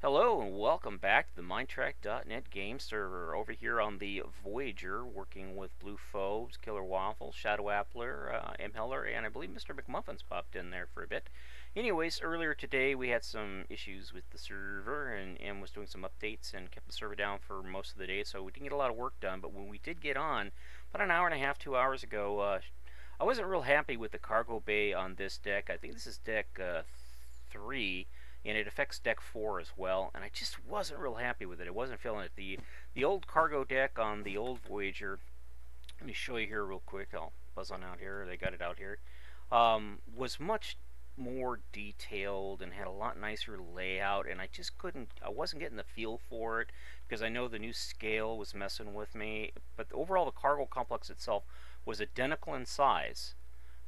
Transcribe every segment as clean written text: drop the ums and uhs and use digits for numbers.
Hello and welcome back to the Minetrek.net game server. Over here on the Voyager, working with Blue Phobes, KillerWaffles, Shadow Appler, M. Heller, and I believe Mr. McMuffin's popped in there for a bit. Anyways, earlier today we had some issues with the server, and M was doing some updates and kept the server down for most of the day, so we didn't get a lot of work done. But when we did get on, about an hour and a half, 2 hours ago, I wasn't real happy with the cargo bay on this deck. I think this is deck 3. And it affects deck 4 as well, and I just wasn't real happy with it. I wasn't feeling it. The old cargo deck on the old Voyager, let me show you here real quick. I'll buzz on out here. They got it out here. Was much more detailed and had a lot nicer layout, and I just couldn't. I wasn't getting the feel for it because I know the new scale was messing with me. But overall, the cargo complex itself was identical in size,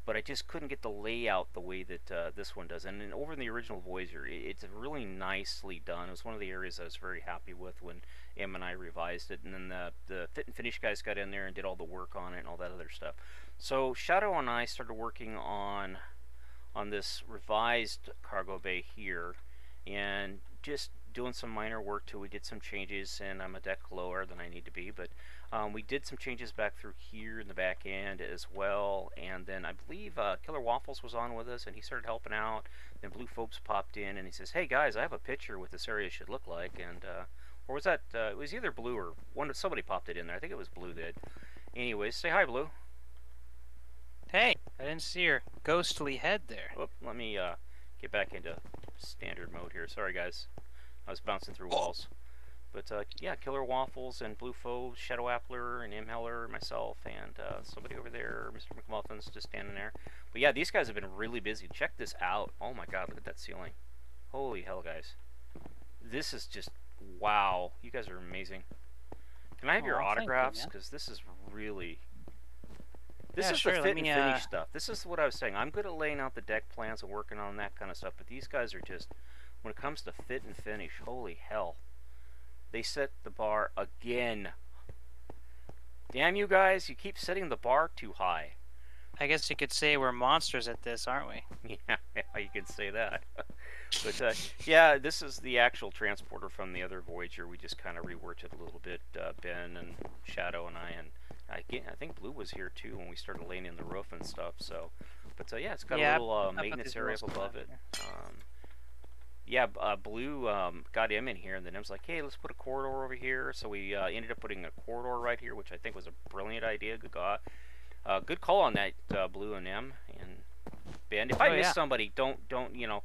but I just couldn't get the layout the way that this one does. And then over in the original Voyager, it's really nicely done. It was one of the areas I was very happy with when Em and I revised it. And then the fit and finish guys got in there and did all the work on it and all that other stuff. So Shadow and I started working on this revised cargo bay here, and just doing some minor work till we did some changes, and I'm a deck lower than I need to be, but we did some changes back through here in the back end as well. And then I believe Killer Waffles was on with us, and he started helping out. Then Blue Phobes popped in, and he says, "Hey guys, I have a picture what this area should look like." And or was that it was either Blue or somebody popped it in there. I think it was Blue did. Anyways, say hi, Blue. Hey, I didn't see your ghostly head there. Whoop, let me get back into standard mode here. Sorry guys, I was bouncing through walls. But yeah, Killer Waffles and Blue Phobes, Shadow Appler and M. Heller, myself, and somebody over there, Mr. McMuffin's just standing there. But yeah, these guys have been really busy. Check this out. Oh my god, look at that ceiling. Holy hell, guys. This is just, wow. You guys are amazing. Can I have your autographs? Because this is really... This is the fit and finish stuff. This is what I was saying. I'm good at laying out the deck plans and working on that kind of stuff, but these guys are just, when it comes to fit and finish, holy hell. They set the bar again. Damn you guys, you keep setting the bar too high. I guess you could say we're monsters at this, aren't we? Yeah, you can say that. But yeah, this is the actual transporter from the other Voyager. We just kind of reworked it a little bit, Ben and Shadow and I, and I think Blue was here too when we started laying in the roof and stuff. So, but yeah, it's got a little maintenance area up above it. Yeah, Blue got him in here, and then M's like, "Hey, let's put a corridor over here." So we ended up putting a corridor right here, which I think was a brilliant idea. Good call on that, Blue and M. And Ben, if I miss somebody, don't you know,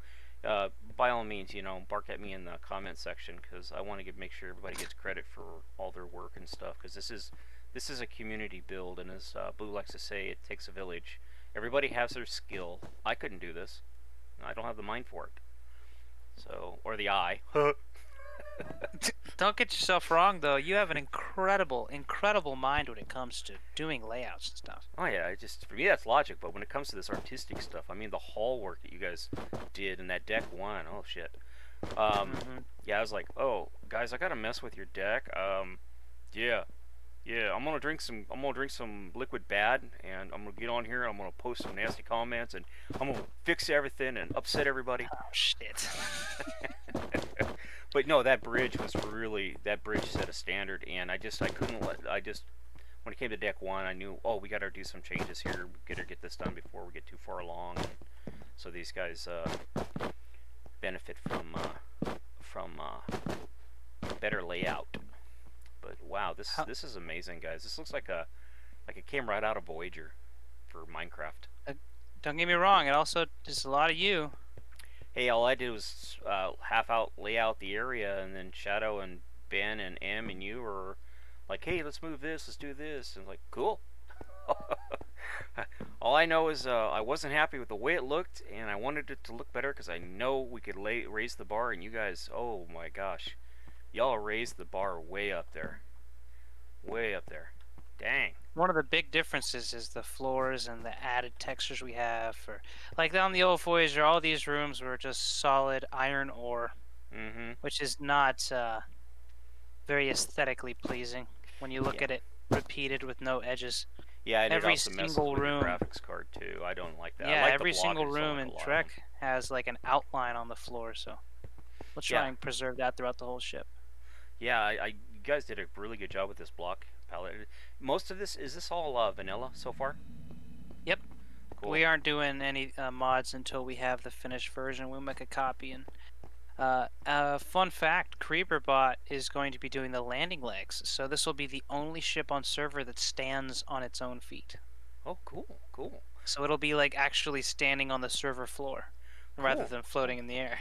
by all means, you know, bark at me in the comment section, because I want to make sure everybody gets credit for all their work and stuff, because this is a community build, and as Blue likes to say, it takes a village. Everybody has their skill. I couldn't do this. I don't have the mind for it. So, or the eye. Don't get yourself wrong, though. You have an incredible mind when it comes to doing layouts and stuff. Oh yeah, for me that's logic, but when it comes to this artistic stuff, I mean the hall work that you guys did in that deck 1, oh shit. Yeah, I was like, oh guys, I gotta mess with your deck. Yeah, I'm gonna drink some liquid bad, and I'm gonna get on here, and I'm gonna post some nasty comments, and I'm gonna fix everything and upset everybody. Oh shit. But no, that bridge set a standard, and I couldn't when it came to deck 1, I knew, oh, we gotta do some changes here, we gotta get this done before we get too far along. So these guys benefit from better layout. But wow, this is amazing, guys. This looks like it came right out of Voyager for Minecraft. Don't get me wrong, it also is a lot of you. Hey, all I did was half out lay out the area, and then Shadow and Ben and M and you were like, "Hey, let's move this, let's do this," and like, cool. All I know is I wasn't happy with the way it looked, and I wanted it to look better because I know we could raise the bar, and you guys, oh my gosh. Y'all raised the bar way up there. Way up there. Dang. One of the big differences is the floors and the added textures we have. Like on the old Voyager, all these rooms were just solid iron ore, which is not very aesthetically pleasing when you look at it repeated with no edges. Yeah, and every single room. The graphics card too. I don't like that. Yeah, I like every single room in Trek has like an outline on the floor, so. We'll try Yeah, and preserve that throughout the whole ship. yeah. You guys did a really good job with this block palette. Most of this, is this all vanilla so far? Yep. Cool. We aren't doing any mods until we have the finished version. We'll make a copy. And fun fact, Creeperbot is going to be doing the landing legs. So this will be the only ship on server that stands on its own feet. Oh, cool, cool. So it'll be like actually standing on the server floor rather Cool. than floating in the air.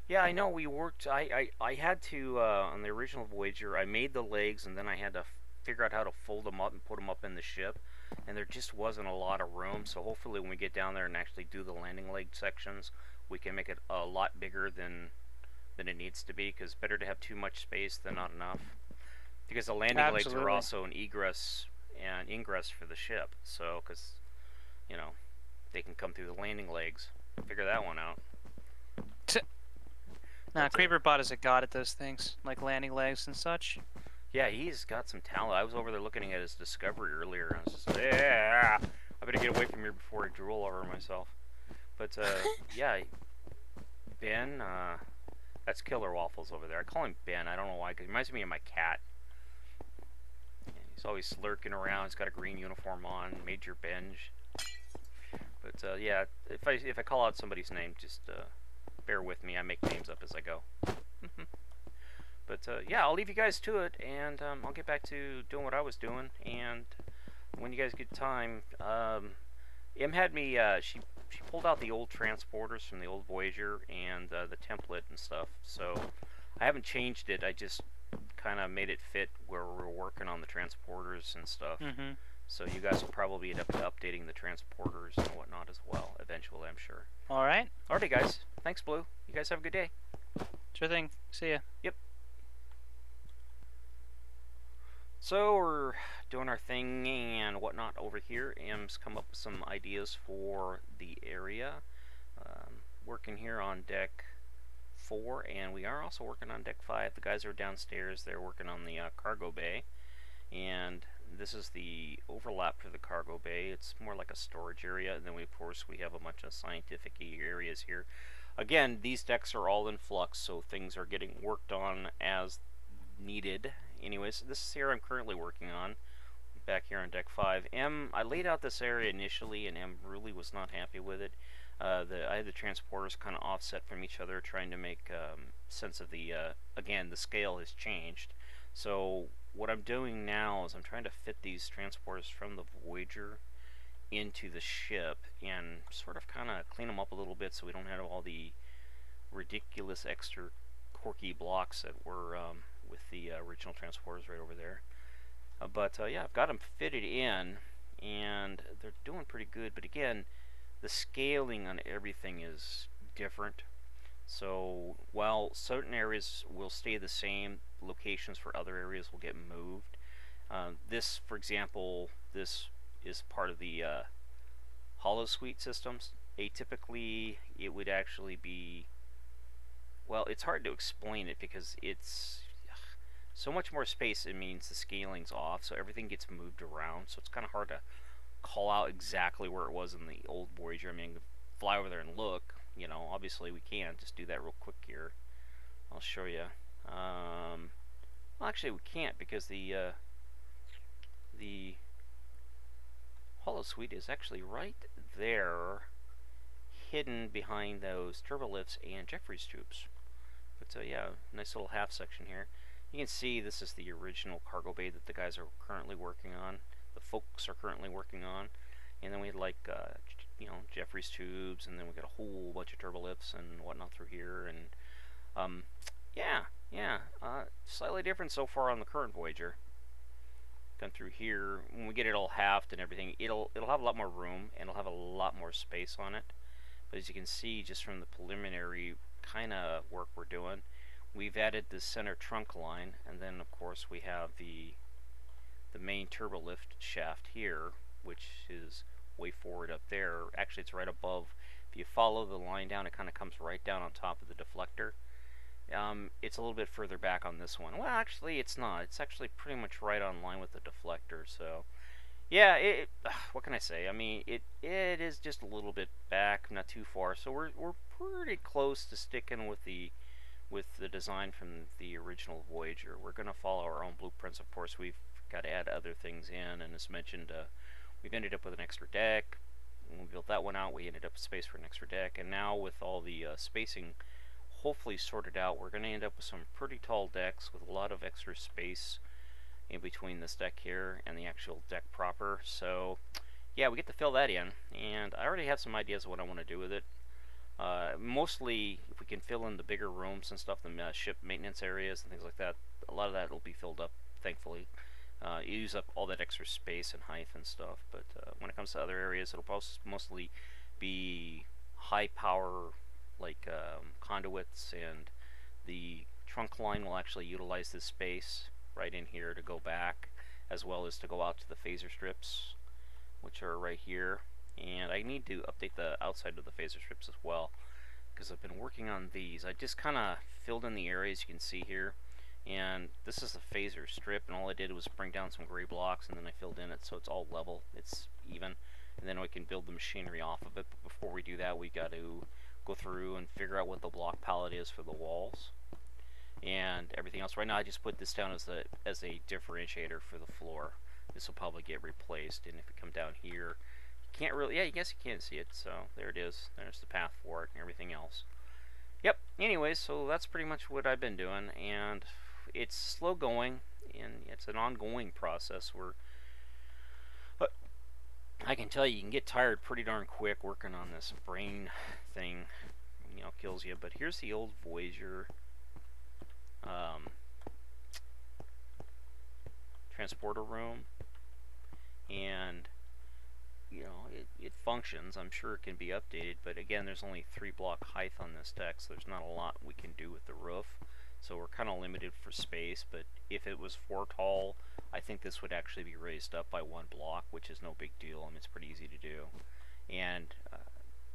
Yeah, I know. We worked. I had to on the original Voyager. I made the legs, and then I had to figure out how to fold them up and put them up in the ship. And there just wasn't a lot of room. So hopefully, when we get down there and actually do the landing leg sections, we can make it a lot bigger than it needs to be. Because better to have too much space than not enough. Because the landing legs are also an egress and ingress for the ship. So, because you know, they can come through the landing legs. Figure that one out. Nah, Creeperbot is a god at those things, like landing legs and such. Yeah, he's got some talent. I was over there looking at his discovery earlier, and I was just like, yeah, I better get away from here before I drool over myself. But, yeah, Ben, that's KillerWaffles over there. I call him Ben, I don't know why, because he reminds me of my cat. Yeah, he's always slurking around, he's got a green uniform on, Major Benj. But, yeah, if I call out somebody's name, just, bear with me, I make names up as I go. But yeah, I'll leave you guys to it, and I'll get back to doing what I was doing. And when you guys get time, Em had me. She pulled out the old transporters from the old Voyager and the template and stuff. So I haven't changed it. I just kind of made it fit where we're working on the transporters and stuff. So you guys will probably end up updating the transporters and whatnot as well eventually, I'm sure. All right. Alrighty, guys. Thanks, Blue. You guys have a good day. Sure thing. See ya. Yep. So we're doing our thing and whatnot over here. Em's come up with some ideas for the area. Working here on deck 4, and we are also working on deck 5. The guys are downstairs. They're working on the cargo bay, and this is the overlap for the cargo bay. It's more like a storage area, and then of course we have a bunch of scientific areas here. Again, these decks are all in flux, so things are getting worked on as needed. Anyways, this is here I'm currently working on, back here on deck 5. I laid out this area initially, and M really was not happy with it. I had the transporters kind of offset from each other, trying to make sense of the, again, the scale has changed. So what I'm doing now is I'm trying to fit these transporters from the Voyager into the ship and sort of kind of clean them up a little bit so we don't have all the ridiculous extra quirky blocks that were with the original transporters right over there. But yeah, I've got them fitted in, and they're doing pretty good. But again, the scaling on everything is different. So while certain areas will stay the same, locations for other areas will get moved. This, for example, this is part of the holosuite systems. Atypically, it would actually be, well, it's hard to explain it because it's so much more space. It means the scaling's off, so everything gets moved around, so it's kind of hard to call out exactly where it was in the old Voyager. I mean, fly over there and look, you know, obviously we can just do that real quick here. I'll show you. Well, actually we can't, because the holosuite is actually right there, hidden behind those turbolifts and Jeffries tubes. But yeah, nice little half section here. You can see this is the original cargo bay that the guys are currently working on. The folks are currently working on. And then we had like, you know, Jeffries tubes, and then we got a whole bunch of turbolifts and whatnot through here. And yeah, slightly different so far on the current Voyager. Come through here, when we get it all halved and everything, it'll have a lot more room, and it'll have a lot more space on it. But as you can see, just from the preliminary kind of work we're doing, we've added the center trunk line, and then of course we have the main turbolift shaft here, which is way forward up there. Actually, it's right above. If you follow the line down, it kind of comes right down on top of the deflector. It's a little bit further back on this one. Well, actually, it's not. It's actually pretty much right on line with the deflector. So, yeah, what can I say? I mean, it is just a little bit back, not too far. So we're pretty close to sticking with the with the design from the original Voyager. We're going to follow our own blueprints. Of course, we've got to add other things in, and as mentioned, we've ended up with an extra deck. When we built that one out, we ended up with space for an extra deck, and now with all the spacing hopefully sorted out, we're going to end up with some pretty tall decks with a lot of extra space in between this deck here and the actual deck proper. So yeah, we get to fill that in, and I already have some ideas of what I want to do with it. Mostly, if we can fill in the bigger rooms and stuff, the ship maintenance areas and things like that, a lot of that will be filled up, thankfully. Use up all that extra space and height and stuff, but when it comes to other areas, it'll mostly be high power, like conduits, and the trunk line will actually utilize this space right in here to go back, as well as to go out to the phaser strips, which are right here. And I need to update the outside of the phaser strips as well, because I've been working on these. I just kind of filled in the areas you can see here, and this is the phaser strip, and all I did was bring down some gray blocks, and then I filled in it so it's all level, it's even, and then we can build the machinery off of it. But before we do that, we got to go through and figure out what the block palette is for the walls and everything else. Right now I just put this down as a differentiator for the floor. This will probably get replaced, and if we come down here, you can't really, yeah, I guess you can see it, so there it is. There's the path for it and everything else. Yep, anyways, so that's pretty much what I've been doing, and it's slow going, and it's an ongoing process where I can tell you can get tired pretty darn quick working on this brain thing, you know, kills you. But here's the old Voyager transporter room, and you know, it functions. I'm sure it can be updated, but again, there's only 3 block height on this deck, so there's not a lot we can do with the roof, so we're kind of limited for space. But if it was 4 tall, I think this would actually be raised up by 1 block, which is no big deal. I mean, it's pretty easy to do, and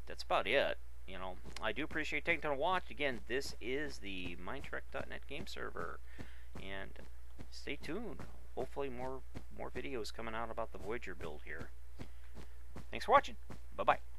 that's about it. You know, I do appreciate taking time to watch. Again, this is the Minetrek.net game server, and stay tuned. Hopefully more videos coming out about the Voyager build here. Thanks for watching. Bye-bye.